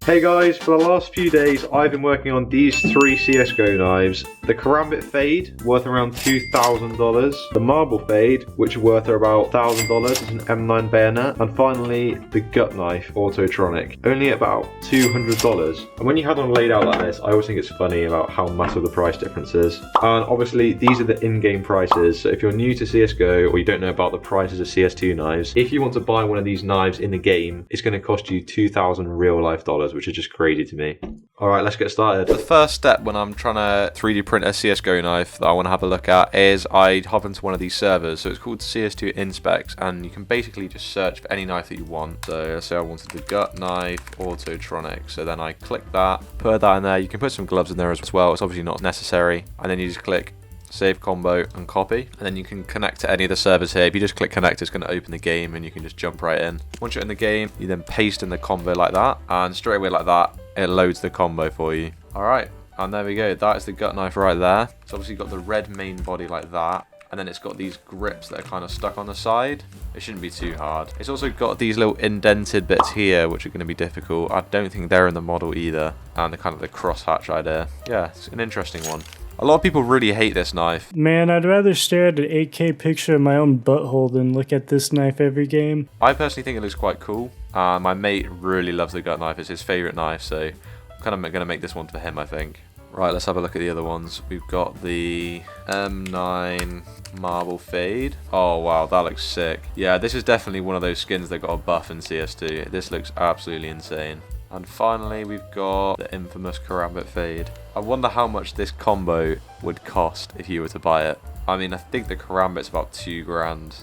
Hey guys, for the last few days I've been working on these three CSGO knives. The KARAMBIT Fade, worth around $2,000. The Marble Fade, which are worth about $1,000, is an M9 bayonet. And finally, the Gut Knife Autotronic, only about $200. And when you have them laid out like this, I always think it's funny about how massive the price difference is. And obviously, these are the in-game prices. So if you're new to CSGO or you don't know about the prices of CS2 knives, if you want to buy one of these knives in the game, it's going to cost you 2,000 real life dollars, which is just crazy to me. Alright, let's get started. The first step when I'm trying to 3D print a CSGO knife that I want to have a look at is I hop into one of these servers. So it's called CS2 Inspect, and you can basically just search for any knife that you want. So let's say I wanted the Gut Knife Autotronic. So then I click that, put that in there. You can put some gloves in there as well. It's obviously not necessary. And then you just click save combo and copy, and then you can connect to any of the servers here. If you just click connect, it's going to open the game and you can just jump right in. Once you're in the game, you then paste in the combo like that, and straight away like that it loads the combo for you. Alright, and there we go. That is the Gut Knife right there. It's obviously got the red main body like that, and then it's got these grips that are kind of stuck on the side. It shouldn't be too hard. It's also got these little indented bits here which are going to be difficult. I don't think they're in the model either, and the kind of the crosshatch idea. Yeah, it's an interesting one. A lot of people really hate this knife. Man, I'd rather stare at an 8K picture of my own butthole than look at this knife every game. I personally think it looks quite cool. My mate really loves the Gut Knife. It's his favourite knife, so I'm kind of going to make this one for him, I think. Right, let's have a look at the other ones. We've got the M9 Marble Fade. Oh wow, that looks sick. Yeah, this is definitely one of those skins that got a buff in CS2. This looks absolutely insane. And finally, we've got the infamous KARAMBIT Fade. I wonder how much this combo would cost if you were to buy it. I mean, I think the KARAMBIT's about $2 grand.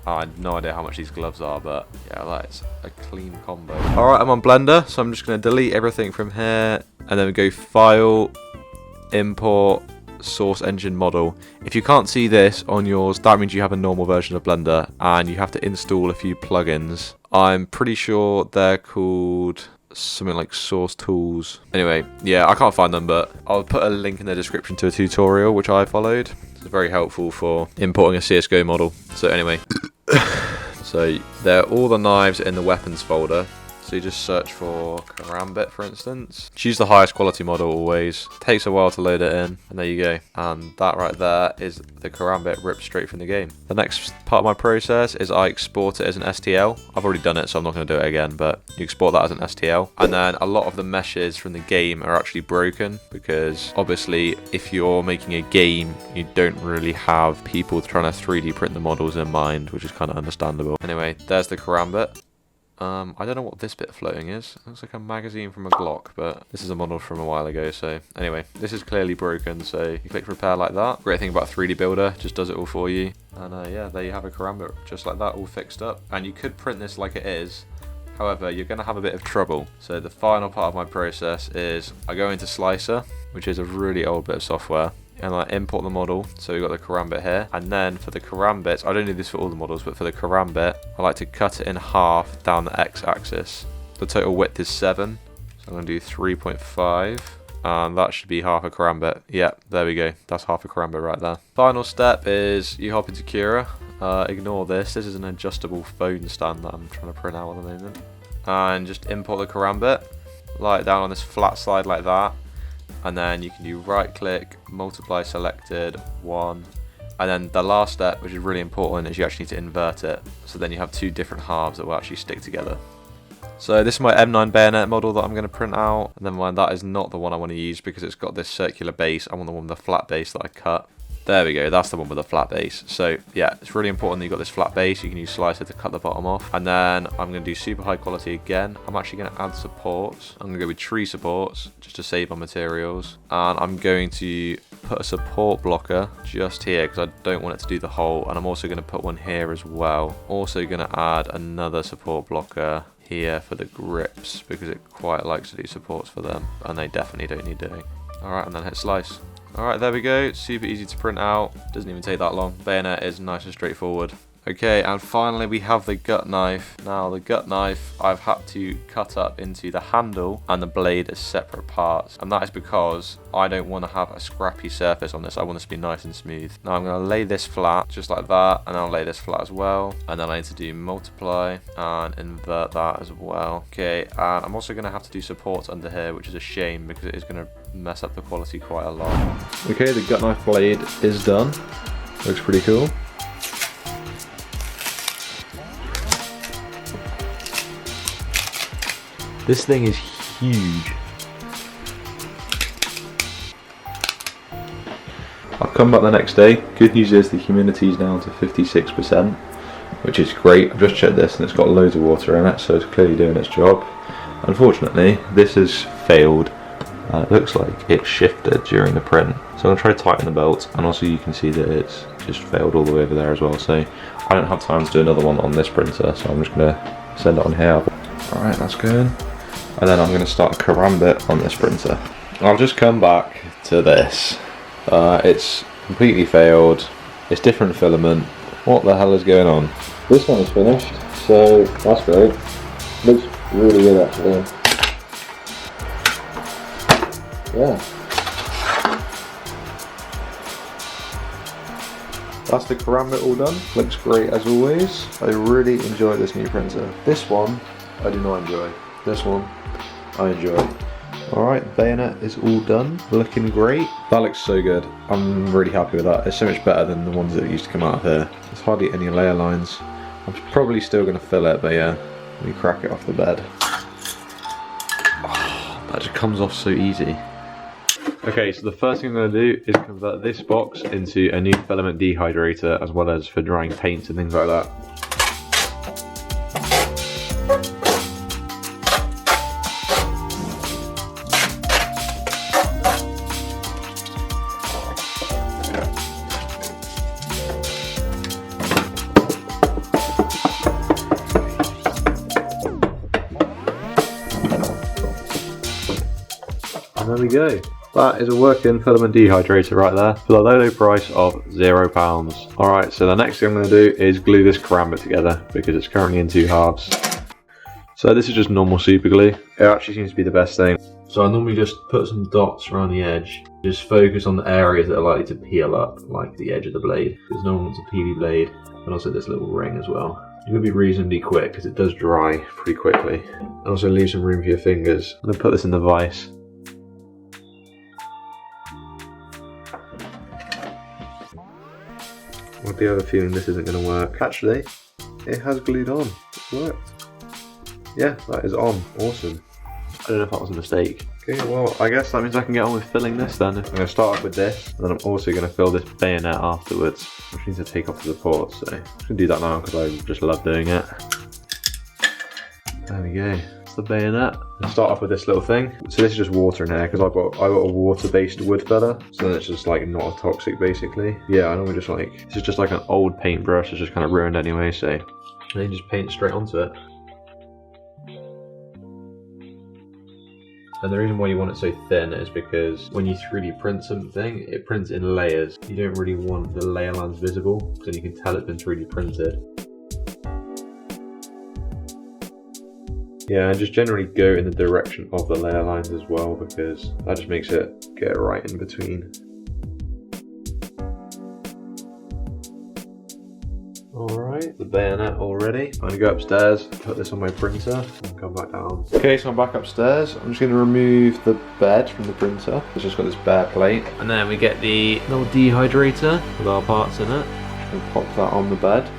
I have no idea how much these gloves are, but yeah, that's a clean combo. Alright, I'm on Blender, so I'm just going to delete everything from here, and then we go File, Import, Source Engine Model. If you can't see this on yours, that means you have a normal version of Blender, and you have to install a few plugins. I'm pretty sure they're called something like Source Tools. Anyway, yeah, I can't find them, but I'll put a link in the description to a tutorial which I followed. It's very helpful for importing a CSGO model. So anyway, so they're all the knives in the weapons folder. So you just search for KARAMBIT, for instance. Choose the highest quality model always. Takes a while to load it in, and there you go. And that right there is the KARAMBIT ripped straight from the game. The next part of my process is I export it as an STL. I've already done it, so I'm not going to do it again, but you export that as an STL. And then a lot of the meshes from the game are actually broken, because obviously if you're making a game, you don't really have people trying to 3D print the models in mind, which is kind of understandable. Anyway, there's the KARAMBIT. I don't know what this bit floating is. It looks like a magazine from a Glock, but this is a model from a while ago. So anyway, this is clearly broken, so you click repair like that. Great thing about 3D Builder, just does it all for you. And yeah, there you have a KARAMBIT just like that, all fixed up. And you could print this like it is. However, you're going to have a bit of trouble. So the final part of my process is I go into Slicer, which is a really old bit of software, and I import the model. So we've got the KARAMBIT here, and then for the KARAMBIT, I don't do this for all the models, but for the KARAMBIT, I like to cut it in half down the x-axis. The total width is 7, so I'm going to do 3.5, and that should be half a KARAMBIT. Yep, there we go, that's half a KARAMBIT right there. Final step is you hop into Cura. Ignore this is an adjustable phone stand that I'm trying to print out at the moment, and just import the KARAMBIT, lie it down on this flat slide like that. And then you can do right click, multiply selected, 1. And then the last step, which is really important, is you actually need to invert it. So then you have two different halves that will actually stick together. So this is my M9 bayonet model that I'm going to print out. And then mind, that is not the one I want to use because it's got this circular base. I want the one with the flat base that I cut. There we go, that's the one with the flat base. So yeah, it's really important that you've got this flat base. You can use Slicer to cut the bottom off. And then I'm going to do super high quality again. I'm actually going to add supports. I'm going to go with tree supports just to save on materials. And I'm going to put a support blocker just here because I don't want it to do the hole. And I'm also going to put one here as well. Also going to add another support blocker here for the grips because it quite likes to do supports for them. And they definitely don't need doing. Alright, and then hit slice. Alright, there we go. Super easy to print out. Doesn't even take that long. Bayonet is nice and straightforward. Okay, and finally we have the gut knife. Now the gut knife I've had to cut up into the handle and the blade as separate parts, and that is because I don't want to have a scrappy surface on this. I want this to be nice and smooth. Now I'm going to lay this flat just like that, and I'll lay this flat as well, and then I need to do multiply and invert that as well. Okay, and I'm also going to have to do supports under here, which is a shame because it is going to mess up the quality quite a lot. Okay, the gut knife blade is done. Looks pretty cool. This thing is huge. I've come back the next day. Good news is the humidity is down to 56%, which is great. I've just checked this and it's got loads of water in it, so it's clearly doing its job. Unfortunately, this has failed. It looks like it shifted during the print. So I'm going to try to tighten the belt, and also you can see that it's just failed all the way over there as well. So I don't have time to do another one on this printer, so I'm just going to send it on here. Alright, that's good. And then I'm going to start KARAMBIT on this printer. I'll just come back to this. It's completely failed. It's different filament. What the hell is going on? This one is finished, so that's great. Looks really good actually. Yeah. That's the KARAMBIT all done. Looks great as always. I really enjoy this new printer. This one, I do not enjoy. This one, I enjoy. Alright, bayonet is all done. Looking great. That looks so good. I'm really happy with that. It's so much better than the ones that used to come out of here. There's hardly any layer lines. I'm probably still going to fill it, but yeah, let me crack it off the bed. Oh, that just comes off so easy. Okay, so the first thing I'm going to do is convert this box into a new filament dehydrator, as well as for drying paints and things like that. And there we go. That is a working filament dehydrator right there for the low price of £0. Alright, so the next thing I'm going to do is glue this KARAMBIT together because it's currently in 2 halves. So this is just normal super glue. It actually seems to be the best thing. So I normally just put some dots around the edge. Just focus on the areas that are likely to peel up, like the edge of the blade, because no one wants a peely blade, and also this little ring as well. You're going to be reasonably quick because it does dry pretty quickly. And also leave some room for your fingers. I'm going to put this in the vise. I do have a feeling this isn't going to work. Actually, it has glued on. It worked. Yeah, that is on. Awesome. I don't know if that was a mistake. Okay, well, I guess that means I can get on with filling this then. I'm going to start off with this, and then I'm also going to fill this bayonet afterwards, which needs to take off the support, so I'm just going to do that now because I just love doing it. There we go. That's the bayonet. I'll start off with this little thing. So this is just water in here because I got a water-based wood filler, so then it's just like not a toxic basically. Yeah, I normally just like, this is just like an old paintbrush. It's just kind of ruined anyway, so and then just paint straight onto it. And the reason why you want it so thin is because when you 3D print something, it prints in layers. You don't really want the layer lines visible, because then you can tell it's been 3D printed. Yeah, and just generally go in the direction of the layer lines as well, because that just makes it get right in between. Alright, the bayonet all ready. I'm gonna go upstairs, put this on my printer, and come back down. Okay, so I'm back upstairs. I'm just gonna remove the bed from the printer. It's just got this bare plate. And then we get the little dehydrator with our parts in it. Just gonna pop that on the bed.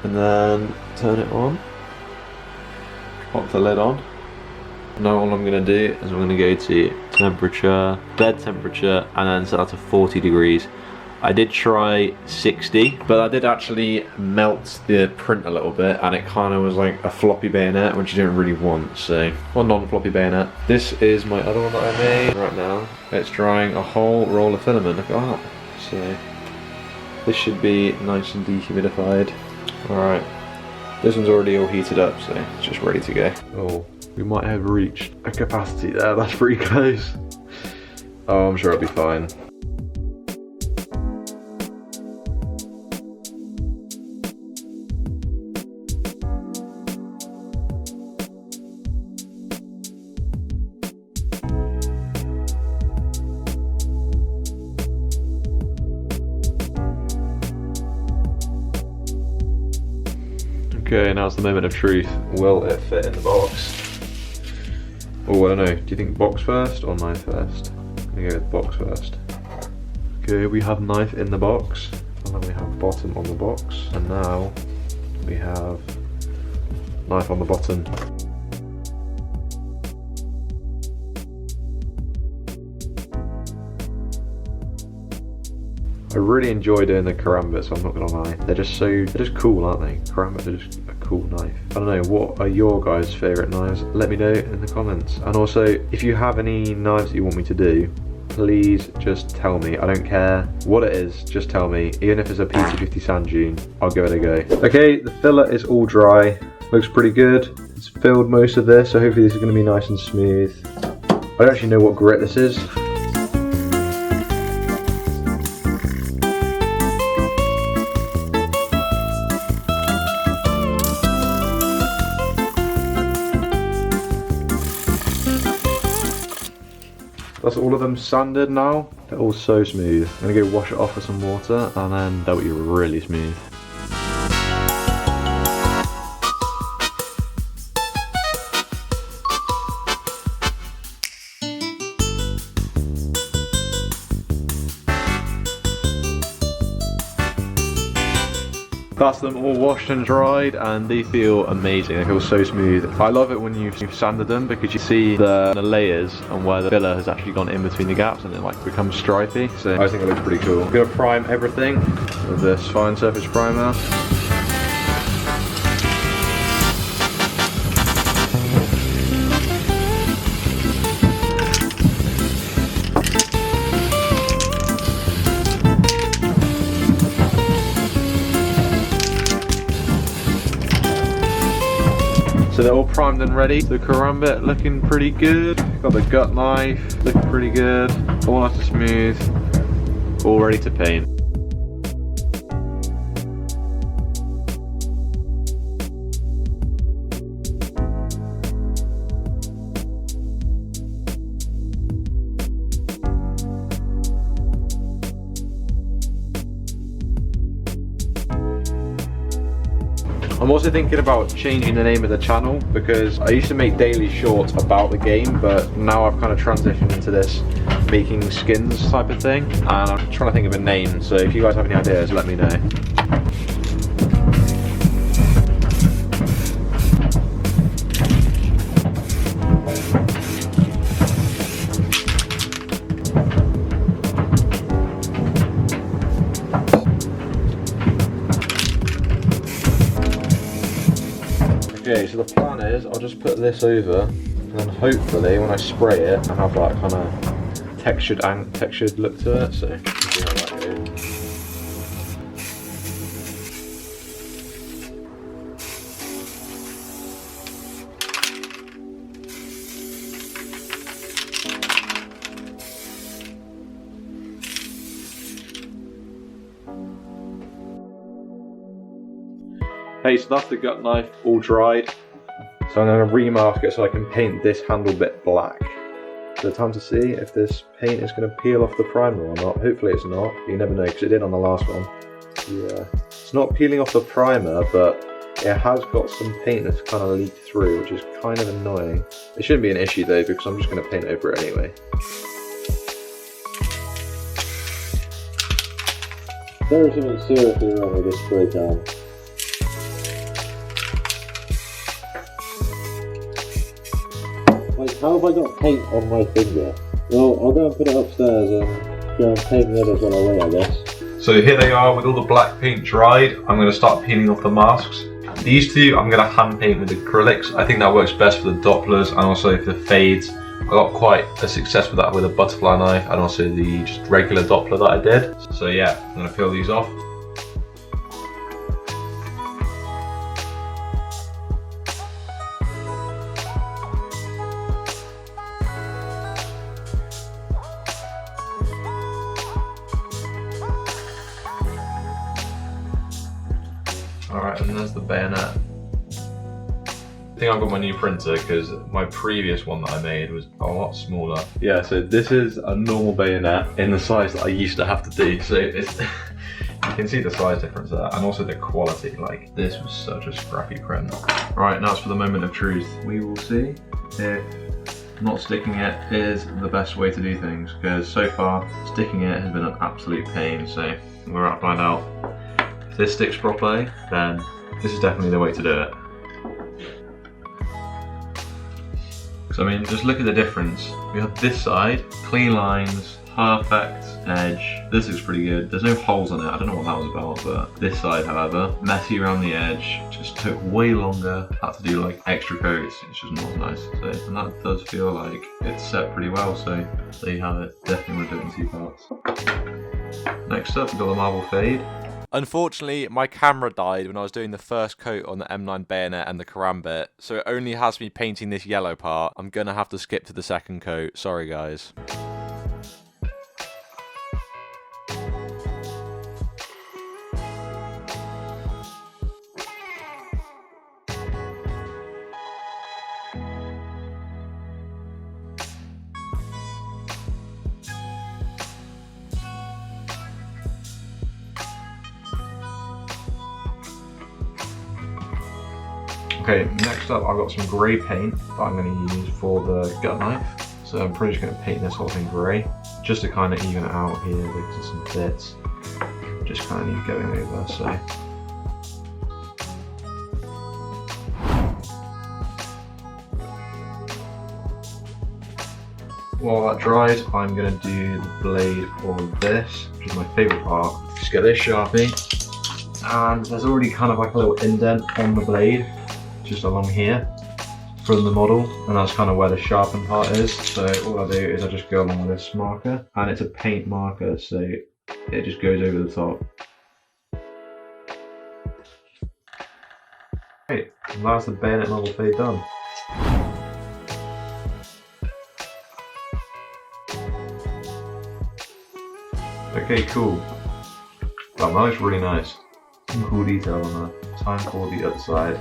And then turn it on. Pop the lid on. Now all I'm going to do is I'm going to go to temperature, bed temperature, and then set that to 40 degrees. I did try 60, but I did actually melt the print a little bit, and it kind of was like a floppy bayonet, which you don't really want, so, or non-floppy bayonet. This is my other one that I made right now. It's drying a whole roll of filament, look at that. So, this should be nice and dehumidified. Alright, this one's already all heated up, so it's just ready to go. Oh, we might have reached a capacity there, that's pretty close. Oh, I'm sure it'll be fine. Okay, now it's the moment of truth. Will it fit in the box? Oh, I don't know. Do you think box first or knife first? I'm gonna go with box first. Okay, we have knife in the box, and then we have bottom on the box, and now we have knife on the bottom. I really enjoy doing the karambits, I'm not gonna lie. They're just cool, aren't they? Karambits are just a cool knife. I don't know, what are your guys' favourite knives? Let me know in the comments. And also, if you have any knives that you want me to do, please just tell me. I don't care what it is, just tell me. Even if it's a PT50 sand dune, I'll give it a go. Okay, the filler is all dry. Looks pretty good. It's filled most of this, so hopefully this is gonna be nice and smooth. I don't actually know what grit this is. That's all of them sanded now. They're all so smooth. I'm gonna go wash it off with some water and then they'll be really smooth. That's them all washed and dried and they feel amazing. They feel so smooth. I love it when you've sanded them because you see the layers and where the filler has actually gone in between the gaps and it like becomes stripy. So I think it looks pretty cool. I'm gonna prime everything with this fine surface primer. So they're all primed and ready. The karambit looking pretty good. Got the gut knife looking pretty good. All nice and smooth. All ready to paint. I'm also thinking about changing the name of the channel because I used to make daily shorts about the game, but now I've kind of transitioned into this making skins type of thing, and I'm trying to think of a name, so if you guys have any ideas, let me know. Okay, so the plan is I'll just put this over and then hopefully when I spray it I have that kind of textured look to it, so we'll see how that goes. Hey, so that's the gut knife all dried. So I'm going to remask it so I can paint this handle bit black. So time to see if this paint is going to peel off the primer or not. Hopefully it's not. You never know because it did on the last one. Yeah, it's not peeling off the primer, but it has got some paint that's kind of leaked through, which is kind of annoying. It shouldn't be an issue though because I'm just going to paint over it anyway. There is something seriously wrong with this spray can. Like, how have I got paint on my finger? Well, I'll go and put it upstairs and go and paint the others on our way, I guess. So here they are with all the black paint dried. I'm going to start peeling off the masks. These two I'm going to hand paint with acrylics. I think that works best for the Dopplers and also for the fades. I got quite a success with that with a butterfly knife and also the just regular Doppler that I did. So yeah, I'm going to peel these off. Alright, and there's the bayonet. I think I've got my new printer because my previous one that I made was a lot smaller. Yeah, so this is a normal bayonet in the size that I used to have to do. So it's You can see the size difference there, and also the quality. Like, this was such a scrappy print. Right, now it's for the moment of truth. We will see if not sticking it is the best way to do things, because so far sticking it has been an absolute pain. So we're about to find out if this sticks properly. Then this is definitely the way to do it. So I mean, just look at the difference. We have this side, clean lines, perfect edge. This looks pretty good. There's no holes on it. I don't know what that was about, but this side, however, messy around the edge. Just took way longer. Had to do like extra coats. It's just not nice. So, and that does feel like it's set pretty well. So there you have it. Definitely want to do it in 2 parts. Next up, we've got the marble fade. Unfortunately, my camera died when I was doing the first coat on the M9 bayonet and the karambit, so it only has me painting this yellow part. I'm gonna have to skip to the second coat. Sorry, guys. Okay, next up I've got some grey paint that I'm going to use for the gut knife. So I'm pretty just going to paint this whole thing grey, just to kind of even it out here because there's some bits just kind of need going over. So while that dries, I'm going to do the blade for this, which is my favourite part. Just get this Sharpie, and there's already kind of like a little indent on the blade just along here from the model, and that's kind of where the sharpened part is. So all I do is I just go along with this marker, and it's a paint marker, so it just goes over the top. Great, and that's the bayonet marble fade done. Okay, cool. That looks really nice. Some cool detail on that. Time for the other side.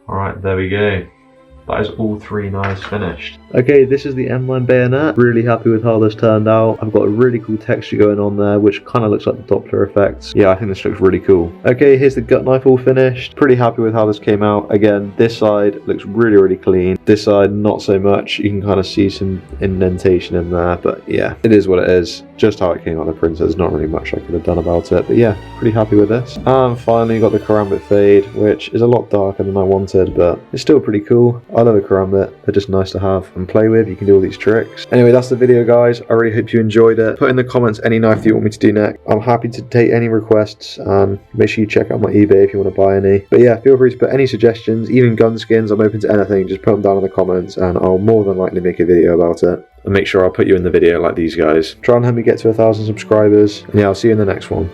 Alright, there we go. That is all 3 knives finished. Okay, this is the M9 bayonet. Really happy with how this turned out. I've got a really cool texture going on there, which kind of looks like the Doppler effects. Yeah, I think this looks really cool. Okay, here's the gut knife all finished. Pretty happy with how this came out. Again, this side looks really, really clean. This side, not so much. You can kind of see some indentation in there, but yeah, it is what it is. Just how it came out of the printer. There's not really much I could have done about it, but yeah, pretty happy with this. And finally got the karambit fade, which is a lot darker than I wanted, but it's still pretty cool. I love a karambit. They're just nice to have and play with. You can do all these tricks. Anyway, that's the video, guys. I really hope you enjoyed it. Put in the comments any knife that you want me to do next. I'm happy to take any requests, and make sure you check out my eBay if you want to buy any. But yeah, feel free to put any suggestions, even gun skins. I'm open to anything. Just put them down in the comments, and I'll more than likely make a video about it. And make sure I'll put you in the video like these guys. Try and help me get to 1,000 subscribers. And yeah, I'll see you in the next one.